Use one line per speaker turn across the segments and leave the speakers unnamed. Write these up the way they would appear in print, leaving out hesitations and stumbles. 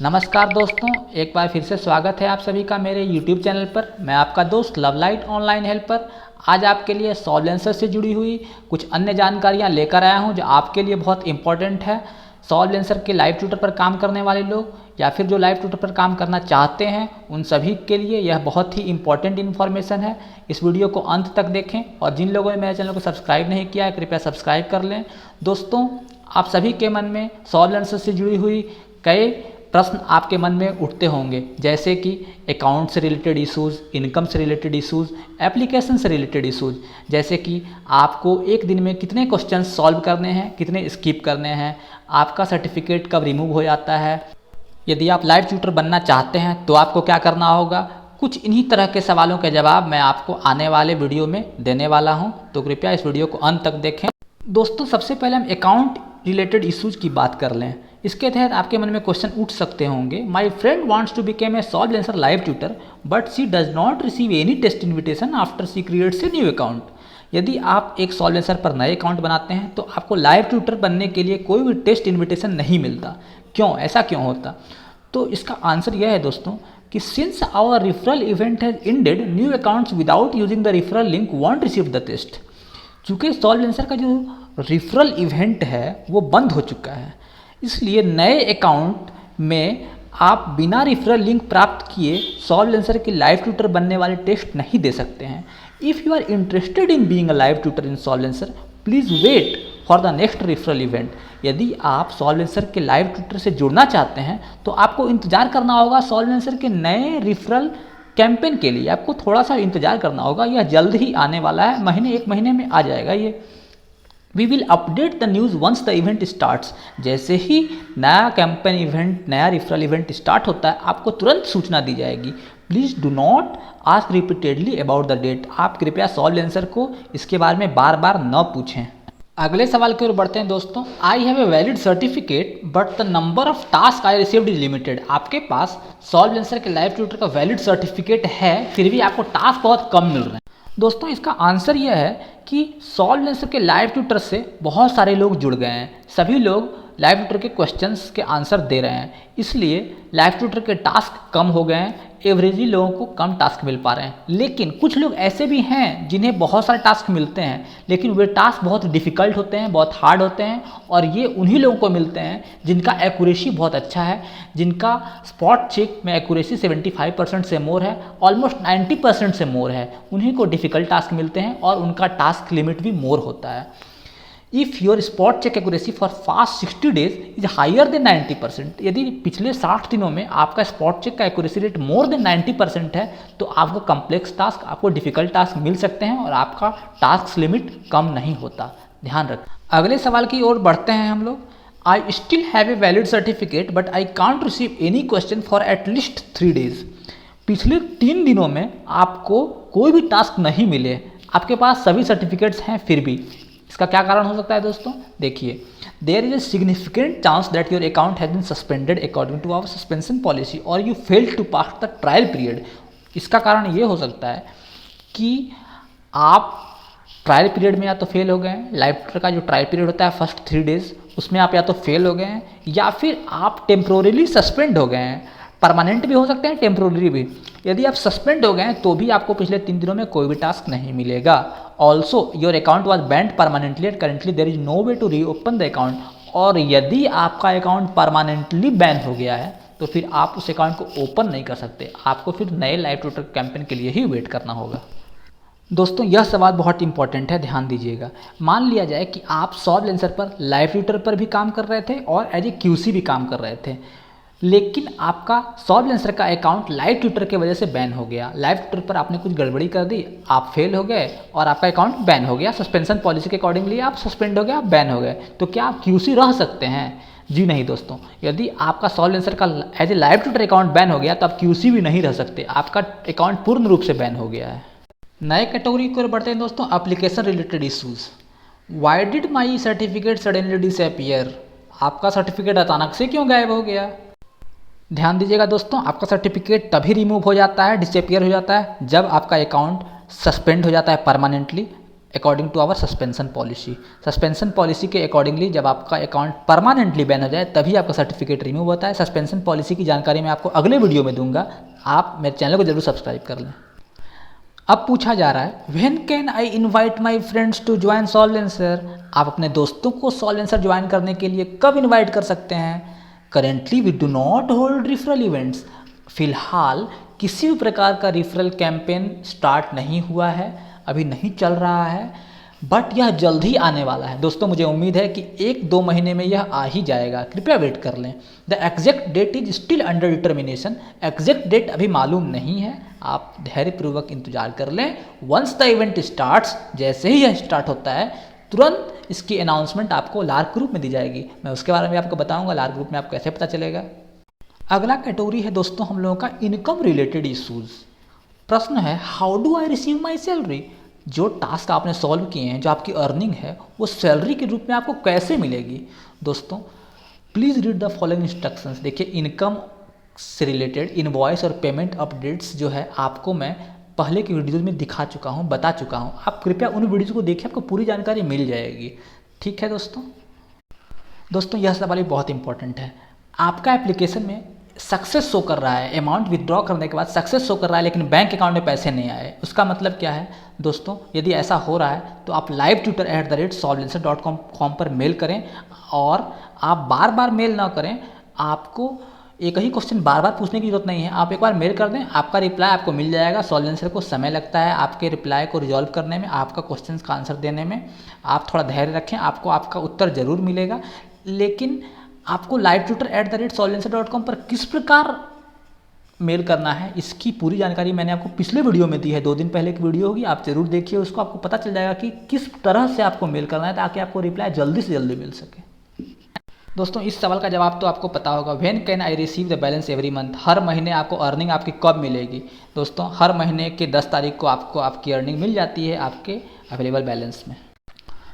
नमस्कार दोस्तों, एक बार फिर से स्वागत है आप सभी का मेरे YouTube चैनल पर। मैं आपका दोस्त लवलाइट ऑनलाइन हेल्पर आज आपके लिए सॉल्वेंसर से जुड़ी हुई कुछ अन्य जानकारियां लेकर आया हूं जो आपके लिए बहुत इंपॉर्टेंट है। सॉल्वेंसर के लाइव ट्यूटर पर काम करने वाले लोग या फिर जो लाइव ट्यूटर पर काम करना चाहते हैं उन सभी के लिए यह बहुत ही इंपॉर्टेंट इन्फॉर्मेशन है। इस वीडियो को अंत तक देखें और जिन लोगों ने मेरे चैनल को सब्सक्राइब नहीं किया है कृपया सब्सक्राइब कर लें। दोस्तों, आप सभी के मन में सॉल्वेंसर से जुड़ी हुई कई प्रश्न आपके मन में उठते होंगे, जैसे कि अकाउंट से रिलेटेड इश्यूज़, इनकम से रिलेटेड इश्यूज़, एप्लीकेशन से रिलेटेड इश्यूज़, जैसे कि आपको एक दिन में कितने क्वेश्चन सॉल्व करने हैं, कितने स्किप करने हैं, आपका सर्टिफिकेट कब रिमूव हो जाता है, यदि आप लाइव ट्यूटर बनना चाहते हैं तो आपको क्या करना होगा। कुछ इन्हीं तरह के सवालों के जवाब मैं आपको आने वाले वीडियो में देने वाला हूं, तो कृपया इस वीडियो को अंत तक देखें। दोस्तों, सबसे पहले हम अकाउंट रिलेटेड इश्यूज़ की बात कर लें। इसके तहत आपके मन में क्वेश्चन उठ सकते होंगे। My friend wants to become a Solvencer live tutor but she does not receive any test invitation after she creates a new account. यदि आप एक सॉल्वेंसर पर नए अकाउंट बनाते हैं तो आपको लाइव ट्यूटर बनने के लिए कोई भी टेस्ट इन्विटेशन नहीं मिलता। क्यों, ऐसा क्यों होता? तो इसका आंसर यह है दोस्तों कि since our referral event has ended, new accounts without using the referral link won't receive the test. चूँकि सॉल्वेंसर का जो रिफरल इवेंट है वो बंद हो चुका है, इसलिए नए अकाउंट में आप बिना रिफरल लिंक प्राप्त किए सॉल्वेंसर के लाइव ट्यूटर बनने वाले टेस्ट नहीं दे सकते हैं। If you are interested in being a live tutor in Solvencer, please wait for the next referral event. यदि आप सॉल्वेंसर के लाइव ट्यूटर से जुड़ना चाहते हैं तो आपको इंतजार करना होगा सॉल्वेंसर के नए रिफरल कैंपेन के लिए। आपको थोड़ा सा इंतजार करना होगा, यह जल्द ही आने वाला है, एक महीने में आ जाएगा ये। We will update the news once the event starts. जैसे ही नया कैंपेन इवेंट, नया रिफरल इवेंट स्टार्ट होता है आपको तुरंत सूचना दी जाएगी। Please do not ask repeatedly about the date. आप कृपया सॉल्वेंसर को इसके बारे में बार बार न पूछें। अगले सवाल की ओर बढ़ते हैं दोस्तों। I have a valid certificate but the number of task I received is limited. आपके पास सॉल्वेंसर के लाइव ट्यूटर का वैलिड सर्टिफिकेट है फिर भी आपको टास्क बहुत कम मिल रहे हैं। दोस्तों, इसका आंसर यह है कि सॉल्वेंसर के लाइव ट्यूटर से बहुत सारे लोग जुड़ गए हैं। सभी लोग लाइव ट्यूटर के क्वेश्चंस के आंसर दे रहे हैं, इसलिए लाइव ट्यूटर के टास्क कम हो गए हैं। एवरेजली लोगों को कम टास्क मिल पा रहे हैं। लेकिन कुछ लोग ऐसे भी हैं जिन्हें बहुत सारे टास्क मिलते हैं, लेकिन वे टास्क बहुत डिफ़िकल्ट होते हैं, बहुत हार्ड होते हैं, और ये उन्हीं लोगों को मिलते हैं जिनका एक्यूरेसी बहुत अच्छा है, जिनका स्पॉट चेक में एक्यूरेसी 75% से मोर है, ऑलमोस्ट 90% से मोर है। उन्हीं को डिफ़िकल्ट टास्क मिलते हैं और उनका टास्क लिमिट भी मोर होता है। If your spot check accuracy for past 60 days is higher than 90%, यदि पिछले 60 दिनों में आपका स्पॉट चेक का एक्यूरेसी रेट मोर देन 90% है तो आपको कम्प्लेक्स टास्क, आपको डिफिकल्ट टास्क मिल सकते हैं और आपका टास्क लिमिट कम नहीं होता। ध्यान रखें। अगले सवाल की ओर बढ़ते हैं हम लोग। I still have a valid certificate but I can't receive any question for at least 3 days. पिछले 3 दिनों में आपको कोई भी टास्क नहीं मिले, आपके पास सभी सर्टिफिकेट्स हैं फिर भी। इसका क्या कारण हो सकता है दोस्तों? देखिए, there is a significant chance that your account has been suspended according to our suspension policy और you fail to pass the trial period. इसका कारण ये हो सकता है कि आप ट्रायल पीरियड में या तो फेल हो गए हैं, लाइव ट्यूटर का जो ट्रायल पीरियड होता है फर्स्ट 3 डेज उसमें आप या तो फेल हो गए हैं या फिर आप टेम्प्रोरली सस्पेंड हो गए हैं। परमानेंट भी हो सकते हैं, टेम्प्रोररी भी। यदि आप सस्पेंड हो गए हैं तो भी आपको पिछले 3 दिनों में कोई भी टास्क नहीं मिलेगा। Also your account was banned permanently and currently there is no way to reopen the account. और यदि आपका अकाउंट परमानेंटली बैन हो गया है तो फिर आप उस अकाउंट को ओपन नहीं कर सकते, आपको फिर नए लाइव ट्यूटर कैंपेन के लिए ही वेट करना होगा। दोस्तों, यह सवाल बहुत इंपॉर्टेंट है, ध्यान दीजिएगा। मान लिया जाए कि आप सॉल्वेंसर पर लाइव ट्यूटर पर भी काम कर रहे थे और एज ए क्यूसी भी काम कर रहे थे, लेकिन आपका सॉल्वेंसर का अकाउंट लाइव ट्यूटर की वजह से बैन हो गया। लाइव ट्यूटर पर आपने कुछ गड़बड़ी कर दी, आप फेल हो गए और आपका अकाउंट बैन हो गया। सस्पेंशन पॉलिसी के अकॉर्डिंगली आप सस्पेंड हो गए, आप बैन हो गए। तो क्या आप क्यूसी रह सकते हैं? जी नहीं दोस्तों। यदि आपका सॉल्वेंसर का as a live tutor account ban हो गया तो आप क्यूसी भी नहीं रह सकते, आपका अकाउंट पूर्ण रूप से बैन हो गया है। नए कैटेगरी की ओर बढ़ते हैं दोस्तों। Application related issues. Why did my certificate suddenly disappear. आपका सर्टिफिकेट अचानक से क्यों गायब हो गया? ध्यान दीजिएगा दोस्तों, आपका सर्टिफिकेट तभी रिमूव हो जाता है, डिसअपीयर हो जाता है, जब आपका अकाउंट सस्पेंड हो जाता है permanently. According to our suspension policy. Suspension policy के अकॉर्डिंगली जब आपका अकाउंट परमानेंटली बैन हो जाए तभी आपका सर्टिफिकेट रिमूव होता है। सस्पेंशन पॉलिसी की जानकारी मैं आपको अगले वीडियो में दूंगा, आप मेरे चैनल को जरूर सब्सक्राइब कर लें। अब पूछा जा रहा है when can I invite my friends to join Solvencer. आप अपने दोस्तों को सॉल्वेंसर ज्वाइन करने के लिए कब इन्वाइट कर सकते हैं? Currently we do not hold referral events. फिलहाल किसी भी प्रकार का रिफरल कैंपेन स्टार्ट नहीं हुआ है, अभी नहीं चल रहा है, बट यह जल्द ही आने वाला है। दोस्तों मुझे उम्मीद है कि 1-2 महीने में यह आ ही जाएगा, कृपया वेट कर लें। The exact date is still under determination. Exact date अभी मालूम नहीं है, आप धैर्यपूर्वक इंतजार कर लें। वंस द इवेंट स्टार्ट्स, जैसे ही यह स्टार्ट होता है तुरंत इसकी अनाउंसमेंट आपको लार्क ग्रुप में दी जाएगी। मैं उसके बारे में आपको बताऊंगा लार्क ग्रुप में आपको कैसे पता चलेगा। अगला कैटेगरी है दोस्तों हम लोगों का इनकम रिलेटेड इश्यूज। प्रश्न है how do I receive my salary. जो टास्क आपने सॉल्व किए हैं, जो आपकी अर्निंग है, वो सैलरी के रूप में आपको कैसे मिलेगी। दोस्तों please read the following instructions. देखिए इनकम से रिलेटेड इनवॉइस और पेमेंट अपडेट्स जो है आपको मैं पहले की वीडियोज़ में दिखा चुका हूँ, बता चुका हूँ। आप कृपया उन वीडियोज़ को देखिए, आपको पूरी जानकारी मिल जाएगी। ठीक है दोस्तों यह सवाल भी बहुत इंपॉर्टेंट है। आपका एप्लीकेशन में सक्सेस शो कर रहा है, अमाउंट विदड्रॉ करने के बाद सक्सेस शो कर रहा है, लेकिन बैंक अकाउंट में पैसे नहीं आए। उसका मतलब क्या है दोस्तों? यदि ऐसा हो रहा है तो आप livetutor@solvencer.com पर मेल करें, और आप बार बार मेल ना करें। आपको एक ही क्वेश्चन बार बार पूछने की जरूरत नहीं है, आप एक बार मेल कर दें, आपका रिप्लाई आपको मिल जाएगा। सॉल्वेंसर को समय लगता है आपके रिप्लाई को रिजॉल्व करने में, आपका क्वेश्चन का आंसर देने में। आप थोड़ा धैर्य रखें, आपको आपका उत्तर जरूर मिलेगा। लेकिन आपको livetutor@solvencer.com पर किस प्रकार मेल करना है, इसकी पूरी जानकारी मैंने आपको पिछले वीडियो में दी है। 2 दिन पहले की वीडियो होगी, आप जरूर देखिए उसको, आपको पता चल जाएगा कि किस तरह से आपको मेल करना है ताकि आपको रिप्लाई जल्दी से जल्दी मिल सके। दोस्तों इस सवाल का जवाब तो आपको पता होगा, when can I receive the balance every month. हर महीने आपको अर्निंग आपकी कब मिलेगी। दोस्तों हर महीने के 10 तारीख को आपको आपकी अर्निंग मिल जाती है आपके अवेलेबल बैलेंस में।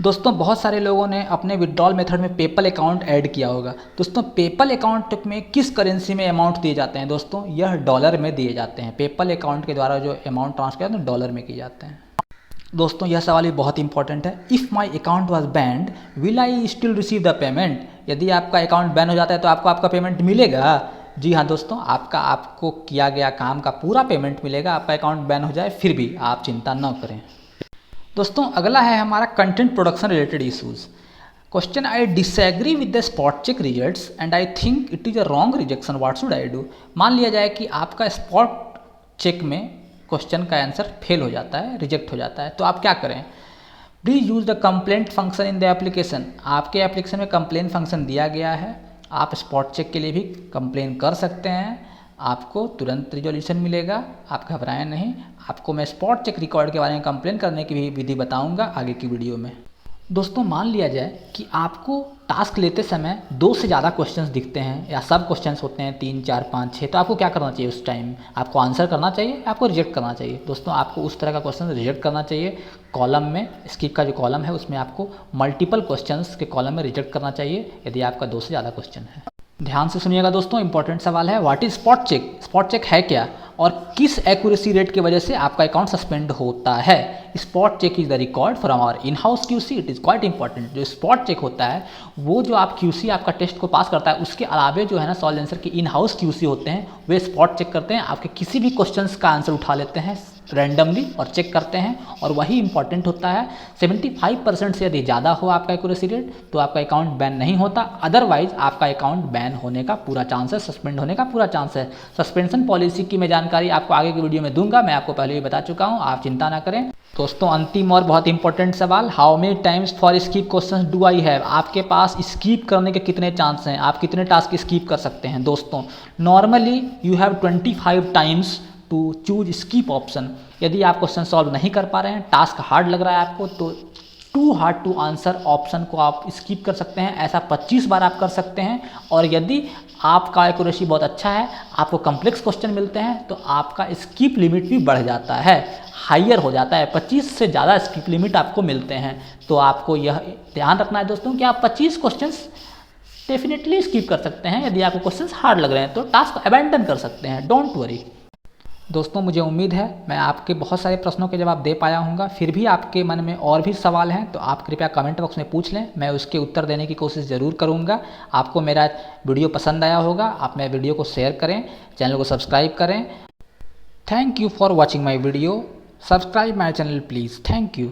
दोस्तों बहुत सारे लोगों ने अपने विड्रॉल मेथड में पेपल अकाउंट ऐड किया होगा। दोस्तों पेपल अकाउंट में किस करेंसी में अमाउंट दिए जाते हैं? दोस्तों यह डॉलर में दिए जाते हैं। पेपल अकाउंट के द्वारा जो अमाउंट ट्रांसफर होते हैं डॉलर में किए जाते हैं। दोस्तों यह सवाल भी बहुत इंपॉर्टेंट है। If my account was band will I still receive the payment. यदि आपका अकाउंट बैन हो जाता है तो आपको आपका पेमेंट मिलेगा? जी हाँ दोस्तों, आपको किया गया काम का पूरा पेमेंट मिलेगा। आपका अकाउंट बैन हो जाए फिर भी आप चिंता न करें। दोस्तों अगला है हमारा content production related issues. Question I disagree with the spot check results and I think it is a wrong rejection, what should I do. मान लिया जाए कि आपका स्पॉट चेक में क्वेश्चन का आंसर फेल हो जाता है, रिजेक्ट हो जाता है, तो आप क्या करें? Please use the complaint function in the application. आपके एप्लीकेशन में कंप्लेंट फंक्शन दिया गया है, आप स्पॉट चेक के लिए भी कंप्लेन कर सकते हैं, आपको तुरंत रिजोल्यूशन मिलेगा। आप घबराएं नहीं, आपको मैं स्पॉट चेक रिकॉर्ड के बारे में कंप्लेन करने की भी विधि बताऊंगा आगे की वीडियो में। दोस्तों मान लिया जाए कि आपको टास्क लेते समय 2 से ज़्यादा क्वेश्चंस दिखते हैं, या सब क्वेश्चंस होते हैं 3, 4, 5, 6, तो आपको क्या करना चाहिए उस टाइम? आपको आंसर करना चाहिए, आपको रिजेक्ट करना चाहिए। दोस्तों आपको उस तरह का क्वेश्चन रिजेक्ट करना चाहिए। कॉलम में स्किप का जो कॉलम है उसमें आपको मल्टीपल क्वेश्चंस के कॉलम में रिजेक्ट करना चाहिए यदि आपका 2 से ज़्यादा क्वेश्चन है। ध्यान से सुनिएगा दोस्तों, इंपॉर्टेंट सवाल है। What is spot check? Spot check है क्या और किस एक्यूरेसी रेट की वजह से आपका अकाउंट सस्पेंड होता है? Spot check is the record from our in house QC, it is quite important. जो स्पॉट चेक होता है वो जो आप क्यूसी आपका टेस्ट को पास करता है, उसके अलावे जो है ना सॉल्वेंसर के इन हाउस क्यूसी होते हैं, वे स्पॉट चेक करते हैं, आपके किसी भी क्वेश्चन का आंसर उठा लेते हैं रैंडमली और चेक करते हैं, और वही इंपॉर्टेंट होता है। 75% से यदि ज़्यादा हो आपका एक्यूरेसी रेट तो आपका अकाउंट बैन नहीं होता, अदरवाइज आपका अकाउंट बैन होने का पूरा चांस है, सस्पेंड होने का पूरा चांस है। सस्पेंशन पॉलिसी की मैं जानकारी आपको आगे की वीडियो में दूंगा, मैं आपको पहले भी बता चुका हूँ, आप चिंता ना करें। दोस्तों अंतिम और बहुत इंपॉर्टेंट सवाल, how many times for skip question do I have. आपके पास स्कीप करने के कितने चांस हैं, आप कितने टास्क स्कीप कर सकते हैं? दोस्तों normally you have 25 times to choose skip option. यदि आप क्वेश्चन सॉल्व नहीं कर पा रहे हैं, टास्क हार्ड लग रहा है आपको, तो too hard to answer option को आप स्किप कर सकते हैं। ऐसा 25 बार आप कर सकते हैं। और यदि आपका एक्यूरेसी बहुत अच्छा है, आपको कॉम्प्लेक्स क्वेश्चन मिलते हैं, तो आपका स्किप लिमिट भी बढ़ जाता है, हाइयर हो जाता है। 25 से ज़्यादा स्किप लिमिट आपको मिलते हैं। तो आपको यह ध्यान रखना है दोस्तों कि आप 25 क्वेश्चंस डेफिनेटली स्किप कर सकते हैं। यदि आपको क्वेश्चंस हार्ड लग रहे हैं तो टास्क अबैंडन कर सकते हैं, डोंट वरी। दोस्तों मुझे उम्मीद है मैं आपके बहुत सारे प्रश्नों के जवाब दे पाया हूँगा। फिर भी आपके मन में और भी सवाल हैं तो आप कृपया कमेंट बॉक्स में पूछ लें, मैं उसके उत्तर देने की कोशिश ज़रूर करूँगा। आपको मेरा वीडियो पसंद आया होगा, आप मेरे वीडियो को शेयर करें, चैनल को सब्सक्राइब करें। Thank you for watching my video, subscribe my channel please. Thank you.